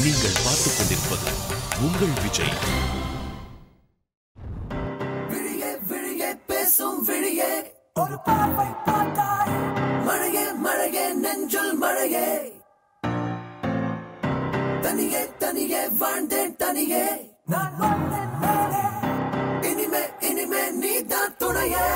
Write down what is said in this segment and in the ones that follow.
நீங்கள் பார்த்துக் கொண்டிருப்பது உங்கள் விஜய். விழியே விழியே பேசும் விழியே, ஒரு பார்வை பார்த்தாய் மழையே மழையே நெஞ்சுள் மழையே, தனியே தனியே வாழ்ந்தேன் தனியே நான் வாழ்ந்தேன் நானே, இனிமே இனிமே நீதான் துணையே.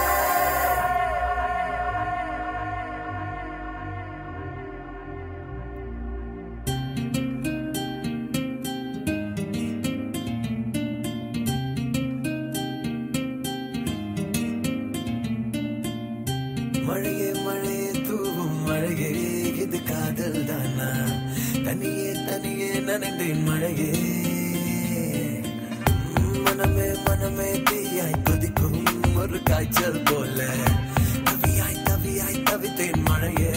மழையே மழையே தூவும் மழையே, இது காதல் தானா? தனியே தனியே நனைந்தேன் மழையே, மனமே மனமே தீயாய் கொதிக்கும் ஒரு காய்ச்சல் போல, தவியாய் தவியாய் தவித்தேன் மழையே.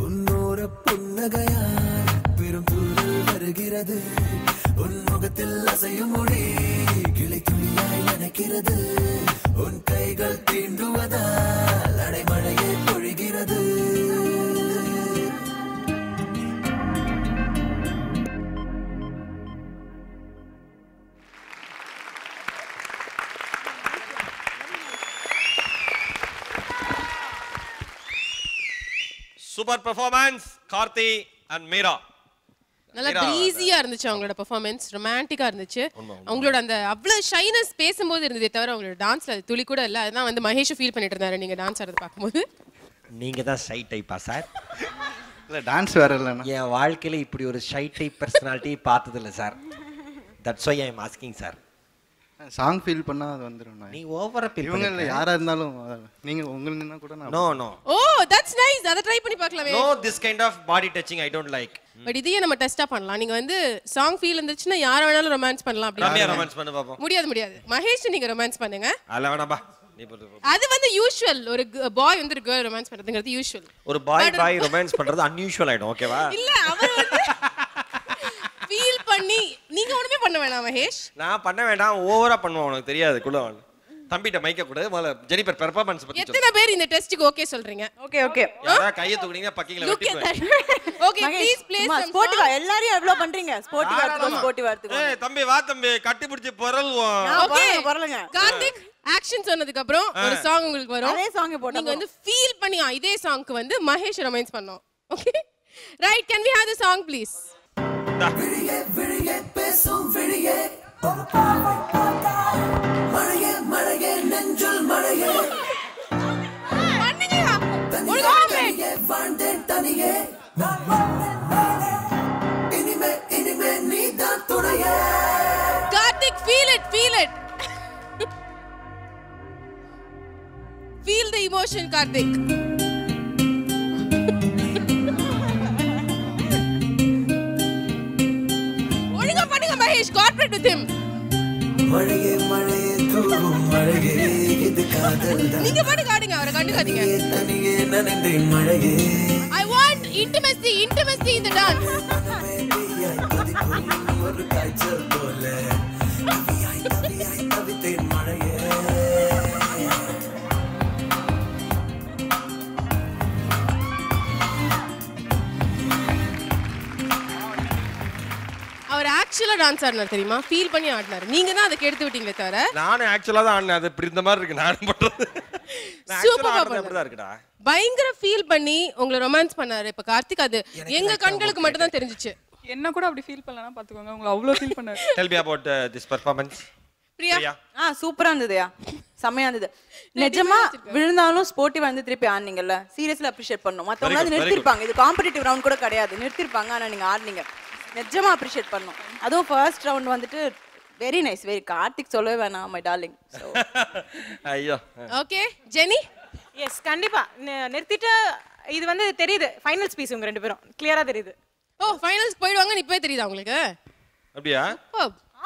உன்னோர புன்னகையால் பெரும் புயல் வருகிறது, உன் முகத்தில் அசையும் மொழி கிளை துளியாய் நினைக்கிறது, உன் கைகள் தீண்டுவதால் அடைமழையே பொழிகிறது. Super performance Karthi and Meera. நல்லா ப்ரீஸியா இருந்துச்சு அவங்களோட பெர்ஃபார்மன்ஸ், ரொமான்டிக்கா இருந்துச்சு. அவங்களோட அந்த அவ்வளவு ஷைனஸ் பேசும்போது இருந்ததே தவிர அவங்களோட டான்ஸ்ல துளி கூட இல்ல. அதான் வந்து மகேஷ் ஃபீல் பண்ணிட்டு இருந்தாரு நீங்க டான்ஸ் ஆடுறது பார்க்கும்போது. நீங்க தான் ஷை டைப்பா சார்? இல்ல டான்ஸ் வேற இல்லைன்னா என் வாழ்க்கையில இப்படி ஒரு ஷை டைப் பர்சனாலிட்டி பார்த்தது இல்லை sir. That's why I am asking sir. Song feel பண்ணா அது வந்துரும். நீ ஓவரா ஃபீல் இவங்க இல்ல யாரா இருந்தாலும் நீங்க உங்களுக்கு கூட நான் no no. Oh that's nice. அத ட்ரை பண்ணி பார்க்கலாமே. No this kind of body touching I don't like. But இதையே நம்ம டெஸ்டா பண்ணலாம். நீங்க வந்து சாங் ஃபீல் இருந்துச்சுன்னா யார வேணாலும் ரொமான்ஸ் பண்ணலாம் அப்படி. ரம்யா ரொமான்ஸ் பண்ணு பாப்போம். முடியாது. மகேஷ் நீங்க ரொமான்ஸ் பண்ணுங்க. அல்ல வேணாம்பா. நீ போடு. அது வந்து யூசுவல். ஒரு பாய் வந்து ஒரு கேர்ள் ரொமான்ஸ் பண்றதுங்கிறது யூசுவல். ஒரு பாய் ரொமான்ஸ் பண்றது அன்யூஷுவல் ஆயிடும். ஓகேவா? இல்ல அவர் வந்து ஃபீல் பண்ணி நீங்க ஒண்ணுமே பண்ண வேணாம் மகேஷ். நான் பண்ண வேண்டாம், ஓவரா பண்ணுவான், உனக்கு தெரியாது குள்ளவன். தம்பிட்ட மைக்க கூட முதல்ல ஜெனிபர் பெர்ஃபார்மன்ஸ் பத்தி எத்தனை பேர் இந்த டெஸ்ட்க்கு ஓகே சொல்றீங்க? ஓகே யாரா கைய தூக்குனீங்க பக்கிங்கள வெட்டிடுவேன். ஓகே ப்ளீஸ் ப்ளே சம் ஸ்போர்ட்டிவா எல்லாரும் எவ்ளோ பண்றீங்க? ஸ்போர்ட்டிவா எடுத்துக்கோ. ஏய் தம்பி வா தம்பி, கட்டி பிடிச்சி பொறல்வோம். ஓகே பொறலுங்க. கார்த்திக் ஆக்ஷன் சொன்னதுக்கு அப்புறம் ஒரு சாங் உங்களுக்கு வரும். அதே சாங் போடுங்க. நீங்க வந்து ஃபீல் பண்ணி இதே சாங்க்கு வந்து மகேஷ் ரொமான்ஸ் பண்ணோம். Okay right, can we have the song please? விழியே விழியே பேசும் விழியே, ஒரு பார்வை பார்த்தாய் மழையே மழையே நெஞ்சுள் மழையே, பண்ணுங்க தனியே தனியே வாழ்ந்தேன் தனியே நான் வாழ்ந்தேன் நானே, இனிமே இனிமே நீதான் துணையே. Karthik feel it feel the emotion Karthik. ஒழுங்கா பண்ணுங்க மகேஷ், கோஆபரேட் வித் him. மழையே மழையே தூவும் மழையே, இது காதல் தான். நீங்க பாட்டு காடுங்க, அவரை கண்டுக்காதீங்க. தனியே நனைந்தேன் மழையே. I want intimacy ஒரு காய்ச்சல் போல தவியாய் தவியாய் தவித்தேன் மழையே அவர் ஆக்சுவலா டான்ஸ் ஆடினார் தெரியுமா? ஃபீல் பண்ணி ஆடினார். நீங்க தான் அதை கெடுத்து விட்டீங்களே தவிர. நானும் ஆக்சுவலா தான் ஆடினேன். அது இந்த மாதிரி இருக்கு நானும் பண்றது. சூப்பரா அப்படிதான் இருக்குடா. பயங்கர ஃபீல் பண்ணி உங்களை ரொமான்ஸ் பண்ணாரு. இப்ப கார்த்திக் அது எங்க கண்களுக்கு மட்டும் தான் தெரிஞ்சிச்சு. என்ன கூட அப்படி ஃபீல் பண்ணலனா பாத்துக்கோங்க. உங்களை அவ்வளவு ஃபீல் பண்ணாரு. Tell me about this performance. Priya. சூப்பரா இருந்ததுயா. செமையா இருந்தது. நிஜமா விழுந்தாலும் ஸ்போர்ட்டிவா வந்து திருப்பி ஆடுனீங்கல்ல. சீரியஸ்லி அப்ரிஷியேட் பண்ணோம். மத்தவங்க அது நிறுத்திருப்பாங்க. இது காம்படிட்டிவ் ரவுண்ட் கூட கிடையாது. நிறுத்திருப்பாங்க. ஆனா நீங்க ஆடுனீங்க. நிஜமா அப்ரிஷியேட் பண்ணோம். அதுவும் ஃபர்ஸ்ட் ரவுண்ட் வந்துட்டு வெரி நைஸ். வெரி கார்த்திக் சொல்லவே வேணாம் மை டார்லிங். ஐயோ. Okay Jenny. எஸ் கண்டிப்பா நிறுத்திட்டு இது வந்து தெரியுது ஃபைனல் ஸ்பீஸ் உங்க ரெண்டு பேரும் கிளியரா தெரியுது. ஓ ஃபைனல்ஸ் போய்டுவாங்கன்னு இப்பவே தெரியுதா உங்களுக்கு? அப்படியே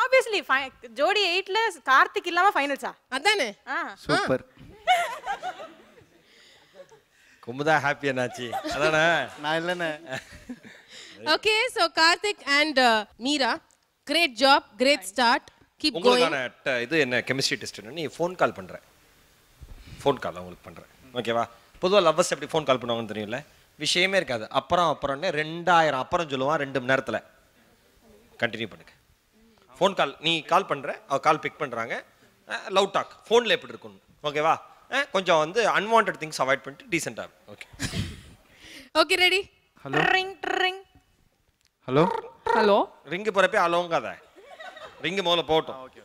ஆப்வியஸ்லி ஜோடி 8ல கார்த்திக் இல்லாம ஃபைனல்ஸா? அதானே. சூப்பர். குமுதா ஹாப்பி என்னாச்சு? அதானே. நான் இல்லனே. Okay so Karthik and Meera great job, great start. Keep going. உங்களுக்கான இது என்ன கெமிஸ்ட்ரி டெஸ்ட் நீ ஃபோன் கால் பண்ற. ஃபோன் கால் உங்களுக்கு பண்றேன். ஓகேவா? பொதுவா லவ்வர்ஸ் எப்படி ஃபோன் கால் பண்ணுவாங்கன்னு தெரியும்ல? விஷயமே இருக்காது. அப்புறம்னே 2000 அப்புறம் சொல்லுவான் 2 மணி நேரத்துல. கண்டினியூ பண்ணுங்க. ஃபோன் கால் நீ கால் பண்ற, அவ கால் பிக் பண்றாங்க. லவ் டாக் ஃபோன்ல எப்படி இருக்கும்? ஓகேவா? கொஞ்சம் வந்து அன்வான்டட் திங்ஸ் அவாய்ட் பண்ணிட்டு டீசென்ட்டா. Okay. Okay ready? Hello. Ring ring. Hello. Hello. Ring போறப்ப அலோங்காத. ரிங் முதல்ல போட்டும். ஓகே.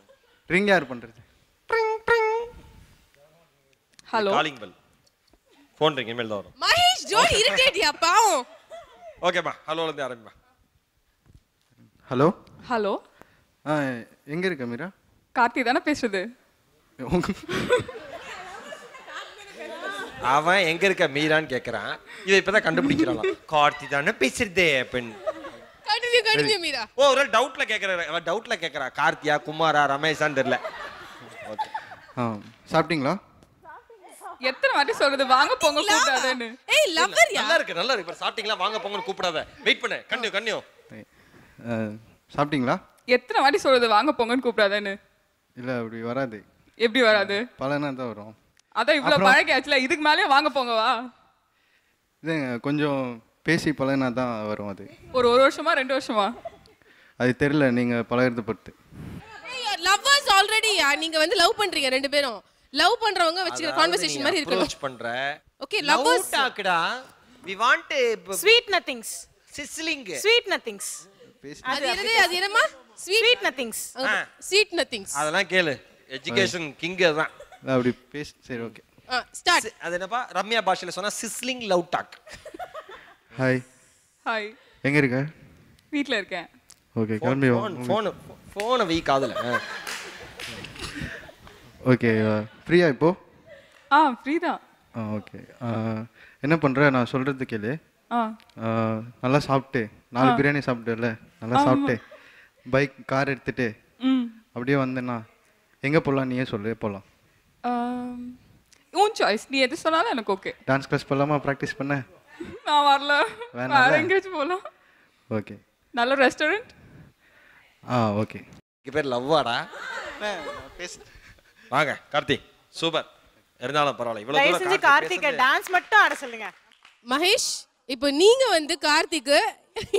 ரிங் யார் பண்றது? Hello. Calling bell. Phone ring email தான் வரும். மகேஷ் ஜோடி இரிட்டேட்டியா பாவம். ஓகேப்பா. ஹலோல இருந்து ஆரம்பிப்பா. ஹலோ. ஹலோ. எங்க இருக்க மீரா? கார்த்தி தானே பேசுறது? அவன் எங்க இருக்க மீரான்னு கேக்குறான். இவ இப்பதான் கண்டுபிடிக்கிறான். கார்த்தி தானே பேசுறதே பெண். கண்டினியூ மீரா. ஓ ஒரு டவுட்ல கேக்குறாரு. அவன் டவுட்ல கேக்குறா. கார்த்தியா, குமாரா, ரமேஷான்னு தெரியல. ஓகே. சாப்பிட்டீங்களா? எத்தனை வாட்டி சொல்றது வாங்க போங்க கூப்பிடாதேன்னு. ஏய் லவ்வர் யா. நல்லா இருக்கு. இப்ப சாப்பிட்டீங்களா வாங்க போங்கன்னு கூப்பிடாத. வெயிட் பண்ணு. கண்டினியூ. சாப்பிட்டீங்களா? எத்தனை வாட்டி சொல்றது வாங்க போங்கன்னு கூப்பிடாதேன்னு. இல்ல அப்படி வராது. எப்படி வராது? பலனா தான் வரும். அதான் இவ்வளவு பழகியாச்சுல. இதுக்கு மேலயே வாங்க போங்கவா? இதுங்க கொஞ்சம் பேசி பழகினா தான் வரும் அது. ஒரு வருஷமா 2 வருஷமா? அது தெரியல, நீங்க பழகிறத பொறுத்து. லவ்வர்ஸ் ஆல்ரெடி நீங்க வந்து லவ் பண்றீங்க ரெண்டு பேரும். லவ் பண்றவங்க வச்சுக்கிற கான்வர்சேஷன் மாதிரி இருக்கணும். அப்ரோச் பண்ற. Okay lovers doctor. We want sweet nothings. sizzling. Sweet nothings. அது என்னமா? Sweet nothings. Sweet nothings. அதெல்லாம் கேளு. எஜுகேஷன் கிங் தான். அப்படி பேசி சரி ஓகே. ஸ்டார்ட். அது என்னப்பா ரம்யா பாஷையில சொன்னா sizzling love talk. Hi. Hi. எங்க இருக்க? வீட்ல இருக்கேன். ஓகே கிளம்பி வா. ஃபோனை வை காதுல. ஓகே ஃப்ரீயா இப்போ? ஃப்ரீ தான். ஓகே. என்ன பண்ற? நான் சொல்றது கேளு. நல்லா சாப்பிட்டு 4 பிரியாணி சாப்பிட்டேல, நல்லா சாப்பிட்டு பைக் கார் எடுத்துட்டு அப்படியே வந்தேன்னா எங்க போலாம் நீயே சொல்லு. போலாம். உன் சாய்ஸ். நீ எது சொன்னாலும் எனக்கு ஓகே. டான்ஸ் கிளாஸ் போலாமா? ப்ராக்டிஸ் பண்ண? நான் வரல. வேற எங்கேயாச்சும் போலாம். ஓகே. நல்ல ரெஸ்டாரண்ட். ஓகே. இதுக்கு பேர் லவ்வாடா. வாங்க கார்த்தி. சூப்பர். இருந்தாலும் பரவாயில்ல. இவ்வளவு தயவு செஞ்சு கார்த்திகை டான்ஸ் மட்டும் ஆட சொல்லுங்க. மகேஷ் இப்போ நீங்க வந்து கார்த்திக்கு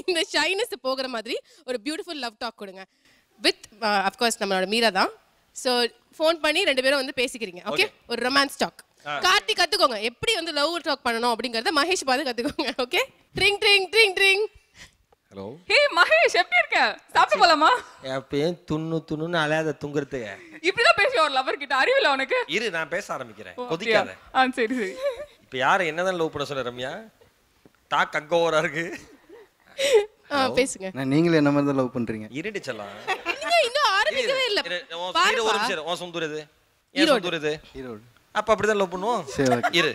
இந்த ஷைனஸ் போகிற மாதிரி ஒரு பியூட்டிஃபுல் லவ் டாக் கொடுங்க. வித் ஆஃப் கோர்ஸ் நம்மளோட மீரா தான். சோ ஃபோன் பண்ணி ரெண்டு பேரும் வந்து பேசிக்கிறீங்க. ஓகே? ஒரு ரொமான்ஸ் டாக். கார்த்திக் கத்துக்கோங்க எப்படி வந்து லவ் டாக் பண்ணனும் அப்படிங்கறத மகேஷ் பார்த்து கத்துக்கோங்க. ஓகே? ட்ரிங் ட்ரிங் ட்ரிங் ட்ரிங். ஹலோ. ஹே மகேஷ் எப்படி இருக்க? சாப்பிட்டு போலாமா? எப்பயும் துண்ணுன்னு அலையாத துங்குறதுக்கு. இப்படிதான் பேசி ஒரு லவர் கிட்ட அறிவில உனக்கு? இரு நான் பேச ஆரம்பிக்கிறேன். கொதிக்காத. சரி சரி. இப்போ யாரை என்னதான் லவ் பண்ண சொல்ல ரம்யா? டாக் அங்க ஓவரா இருக்கு. பேசுங்க. நீங்களே என்ன மாதிரி தான் லவ் பண்றீங்க? இருடி செல்லாம். இன்னும் ஆரம்பிக்கவே இல்ல. பாரு ஒரு நிமிஷம். உன் சொந்த ஊர் எது? என் சொந்த ஊர் எது? ஈரோடு. அப்ப அப்படிதான் லவ் பண்ணுவோம். இரு.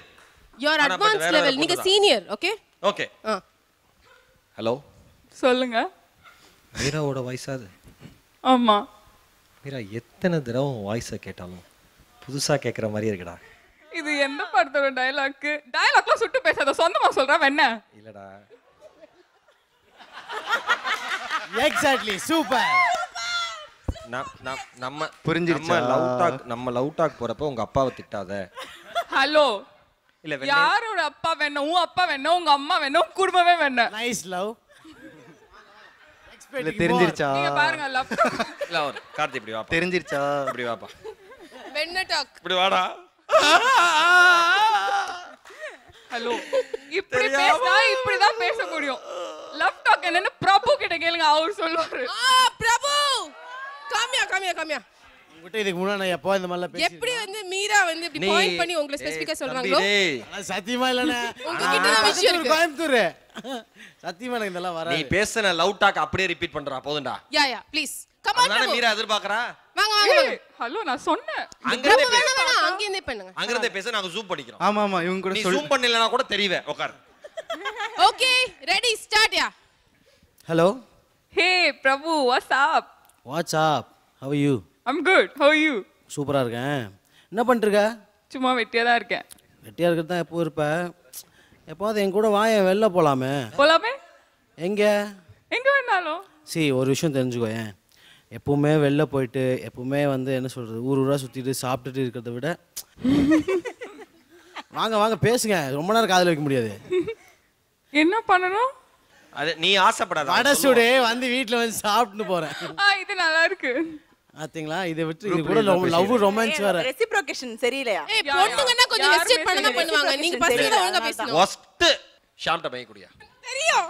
You are advance level. நீங்க சீனியர். ஓகே? ஓகே. ஹலோ. சொல்லுங்க. மீராவோட வாய்ஸ் அது? ஆமா. மீரா எத்தனை தடவை வாய்ஸை கேட்டாலும் புதுசா கேட்குற மாதிரி இருக்குடா. இது எந்த படத்தோட டயலாக்? டயலாக்லாம் சுட்டு பேசாத, சொந்தமா சொல்றா என்ன? இல்லடா. Exactly super. நம்ம புரிஞ்சிருச்சா? நம்ம லவ் டாக் போறப்ப உங்க அப்பாவை திட்டாத. ஹலோ இல்ல யாரோட அப்பா வேணும்? உன் அப்பா வேணும், உங்க அம்மா வேணும், குடும்பமே வேணும். Nice love. இல்ல தெரிஞ்சிருச்சா? நீங்க பாருங்க லவ் இல்ல ஒரு கார்த்தி இப்படி வாப்பா. தெரிஞ்சிருச்சா? இப்படி வாப்பா. வெண்ண டாக். இப்படி வாடா. ஹலோ இப்படி பேசினா இப்படி தான் பேச முடியும். லவ் டாக் என்னன்னு பிரபு கிட்ட கேளுங்க, அவர் சொல்லுவாரு. பிரபு காமியா உங்ககிட்ட இதுக்கு முன்னாடி நான் எப்போ இந்த மாதிரிலாம் பேசி எப்படி வந்து மீரா வந்து இப்படி பாயிண்ட் பண்ணி உங்களை ஸ்பெசிஃபிக்கா சொல்றாங்களோ சத்தியமா இல்லனே. உங்ககிட்ட ஒரு விஷயம் இருக்கு. கோயம்புத்தூர் சத்தியமா எனக்கு இதெல்லாம் வராது. நீ பேசுன லவ் டாக் அப்படியே ரிப்பீட் பண்றா போதும்டா. யா ப்ளீஸ் கம் ஆன். நானே மீரா எதிர்பார்க்கறா. வாங்க ஹலோ நான் சொன்னேன். அங்கதே பேசு. அங்கேயே பண்ணுங்க. அங்கதே பேச நாங்க ஜூம் பண்ணிக்கிறோம். ஆமா இவங்க கூட நீ ஜூம் பண்ணலனா கூட தெரியவே. உட்கார். Okay ready start yeah. Hello. Hey Prabhu what's up? What's up? How are you? I'm good. How are you? சூப்பரா இருக்கேன். என்ன பண்ணிட்டு இருக்க? சும்மா வெட்டியா தான் இருக்கேன். வெட்டியா இருக்கிறது தான் எப்போ இருப்ப? எப்போது என் கூட வாய வெளில போலாமே. போலாமே? எங்க வேணாலும். ஒரு விஷயம் தெரிஞ்சுக்கோ. எப்பவுமே வெளில போயிட்டு எப்பவுமே வந்து என்ன சொல்றது ஊரா சுத்திட்டு சாப்பிட்டுட்டு இருக்கிறத விட வாங்க பேசுங்க. ரொம்ப நேரம் காதுல வைக்க முடியாது. என்ன பண்ணணும்? அது நீ ஆசைப்படாத. வடசுடே வந்து வீட்ல வந்து சாப்பிட்டு போறேன். இது நல்லா இருக்கு. பாத்தீங்களா? இதை விட்டு இது கூட லவ் ரொமான்ஸ் வேற. ரெசிப்ரோகேஷன் சரியில்லையா? பொண்ணுங்கன்னா கொஞ்சம் ரெஸ்பெக்ட் பண்ண பண்ணுவாங்க. நீங்க பசங்க ஒழுங்கா பேசணும். ஃபர்ஸ்ட் ஷாம்ட்ட மை குடியா. தெரியும்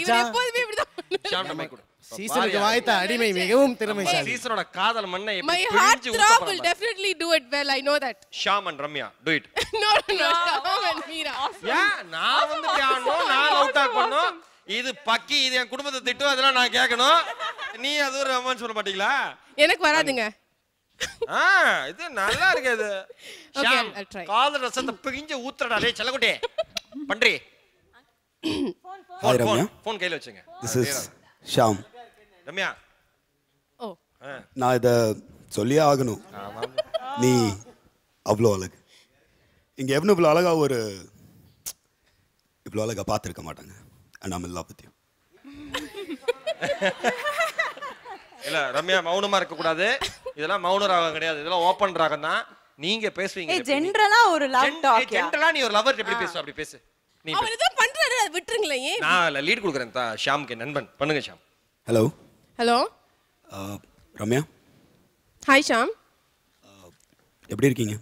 இவன் எப்பவுமே இப்படி தான் பண்ணுவான். ஷாம்ட்ட மை குடி. சீசனுக்கு வாய்த்த அடிமை மிகவும் திறமைசாலி. சீசனோட காதல் மண்ணை My heart throb will definitely do it well. I know that. Sham and Ramya do it. No Sham and Meera. நான் வந்து நான் லவ் டாக் பண்ணோம். இது பக்கி இது என் குடும்பத்தை திட்டும் அதெல்லாம் நான் கேட்கணும். நீ அது ஒரு ரொமான்ஸ் சொல்ல மாட்டீங்களா? எனக்கு வராதுங்க. இது நல்லா இருக்கு இது. ஷாம் காதல் ரசத்தை பிழிஞ்சு ஊத்துறடா டேய் செல்லகுட்டி. பண்றி. ஹாய் ரம்யா. ஃபோன் கையில வச்சுங்க. This is Sham. ரம்யா. நான் இத சொல்லியே ஆகணும். நீ அவ்வளோ அழகு. இங்க எவனும் இவ்வளோ அழகா இவ்வளோ அழகா பார்த்துருக்க மாட்டாங்க. And I'm in love with you. இல்ல ரம்யா மௌனமா இருக்க கூடாது. இதெல்லாம் மௌன ராகம் கிடையாது. இதெல்லாம் ஓபன் ராகம் தான். நீங்க பேசுவீங்க. ஜெனரலா ஒரு லவ் டாக். ஜெனரலா நீ ஒரு லவர் எப்படி பேசு அப்படி பேசு. நீ அவன் ஏதோ பண்றாரு அதை விட்டுருங்களே. நான் லீட் கொடுக்குறேன் ஷாம்க்கு நண்பன். பண்ணுங்க ஷாம். ஹலோ ரம்யா. ஹாய் ஷாம். எப்படி இருக்கீங்க?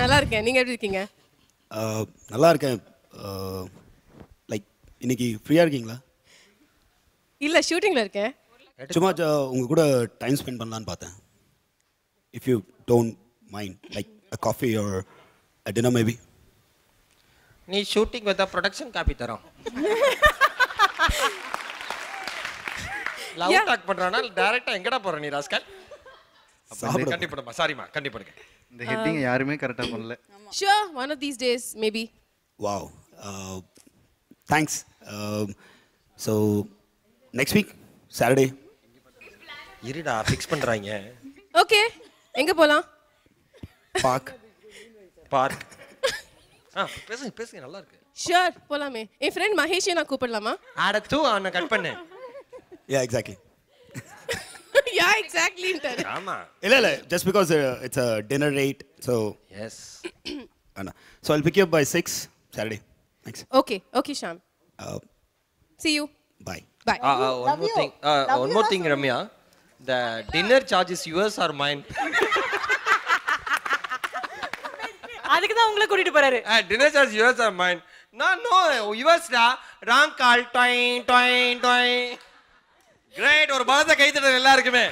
நல்லா இருக்கேன். நீங்க எப்படி இருக்கீங்க? நல்லா இருக்கேன். லைக் இன்னைக்கு ஃப்ரீயா இருக்கீங்களா? இல்ல ஷூட்டிங்ல இருக்கேன். சும்மா உங்க கூட டைம் ஸ்பெண்ட் பண்ணலாம்னு பார்த்தேன். If you don't mind, like a coffee or a dinner maybe. நீ ஷூட்டிங் வந்தா ப்ரொடக்ஷன் காப்பி தரோம். லவ் டாக் பண்றானா டைரக்டா எங்கடா போற நீ ராஸ்கல்? கண்டிப்பா சாரிமா கண்டிப்பா. இந்த ஹெட்டிங் யாருமே கரெக்ட்டா பண்ணல. Sure, one of these days maybe. Wow. Thanks. So next week Saturday. இருடா ஃபிக்ஸ் பண்றாங்க. ஓகே. எங்க போலாம்? பார்க். பேசுங்க நல்லா இருக்கு. Sure, போலாமே. என் friend மகேஷ் நான் கூப்பிடலாமா? அட தூ அவனை கட் பண்ணு. Yeah, exactly. Yeah, exactly. ஆமா. இல்ல just because it's a dinner date so yes. So I'll pick you up by 6 Saturday. Thanks. Okay Sham. See you. Bye. One more thing Ramya. The dinner charge is yours or mine? அதுக்கு தான் உங்களை கூட்டிட்டு போறாரு. Dinner charge yours or mine? No yours da. Wrong call. Toing. Great. ஒரு பலத்த கை தட்டல் எல்லாருக்குமே.